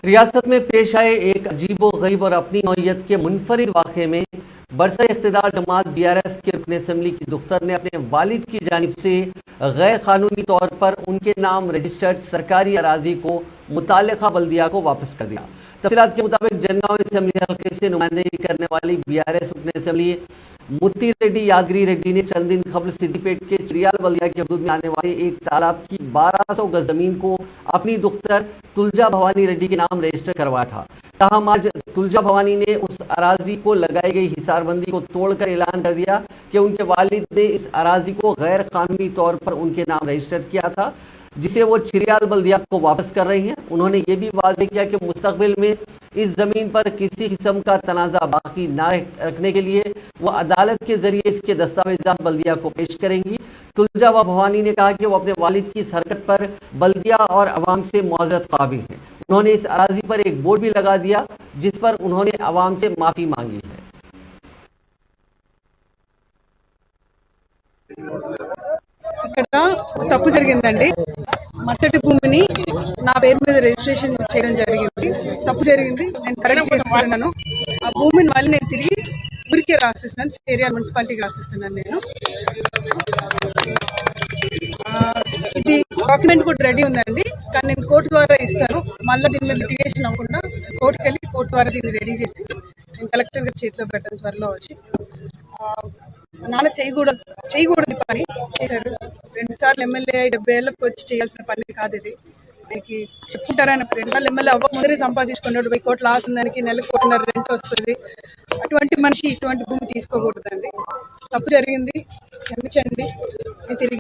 रियासत में पेश आए एक अजीबो-गरीब और अपनी नौइयत के मुनफरिद वाक़े में बरसर-ए-इक़्तिदार जमात BRS के रुकन असम्बली की दुख्तर ने अपने वालिद की जानिब से गैर कानूनी तौर पर उनके नाम रजिस्टर्ड सरकारी अराजी को मुताल्लिक़ा बल्दिया को वापस कर दिया। तफ़सीलात के मुताबिक जनगांव असम्बली हल्के से नुमाइंदगी करने वाली BRS रुकन असम्बली मुत्ती रेड्डी यादगिरी रेड्डी ने चंद दिन कबल सिद्दीपेट के चिरियाल बल्दिया की हदूद में आने वाले एक तालाब की 1200 गज जमीन को अपनी दुख्तर तुलजा भवानी रेड्डी के नाम रजिस्टर करवाया था। ताहम आज तुलजा भवानी ने उस अराजी को लगाई गई हिसारबंदी को तोड़कर ऐलान कर दिया कि उनके वालिद ने इस अराजी को गैर कानूनी तौर पर उनके नाम रजिस्टर किया था, जिसे वो चिरियाल बल्दिया को वापस कर रही हैं। उन्होंने ये भी वाज़ेह किया कि मुस्तक़बिल में इस ज़मीन पर किसी किस्म का तनाज़ा बाकी न रखने के लिए वो अदालत के ज़रिए इसके दस्तावेज़ात बल्दिया को पेश करेंगी। तुलजा भवानी ने कहा कि वो अपने वालिद की इस हरकत पर बल्दिया और अवाम से मुआज़रत क़ाबिल हैं। उन्होंने इस अराजी पर एक बोर्ड भी लगा दिया जिस पर उन्होंने अवाम से माफ़ी मांगी है। ఇక్కడ తప్పు జరిగిందండి. మట్టటి భూమిని నా పేరు మీద రిజిస్ట్రేషన్ చేయడం జరిగింది. తప్పు జరిగింది, నేను కరెక్ట్ చేసుకుంటున్నాను. ఆ భూమిని మళ్ళీ నేను తిరిగి ఊరికే రాసిస్తాను, చేరియాల మున్సిపాలిటీకి రాసిస్తున్నాను. నేను ఇది డాక్యుమెంట్ కూడా రెడీ ఉందండి, కానీ నేను కోర్టు ద్వారా ఇస్తాను. మళ్ళీ దీని మీద లిటిగేషన్ అవ్వకుండా కోర్టుకి వెళ్ళి కోర్టు ద్వారా దీన్ని రెడీ చేసి నేను కలెక్టర్ గారి చేతిలో పెడతాను త్వరలో వచ్చి. నాన్న చేయకూడదు పని చేశారు. 2 సార్లు ఎమ్మెల్యే 70 ఏళ్ళకి వచ్చి చేయాల్సిన పని కాదు ఇది. ఆయనకి చెప్పుకుంటారని 2 సార్లు ఎమ్మెల్యే అవ్వకముందరే సంపాదించుకున్నాడు. 1000 కోట్లు ఆస్తుంది, దానికి నెలకు 1.5 రెంట్ వస్తుంది. అటువంటి మనిషి ఇటువంటి భూమి తీసుకోకూడదండి. తప్పు జరిగింది, క్షమించండి. నేను తిరిగి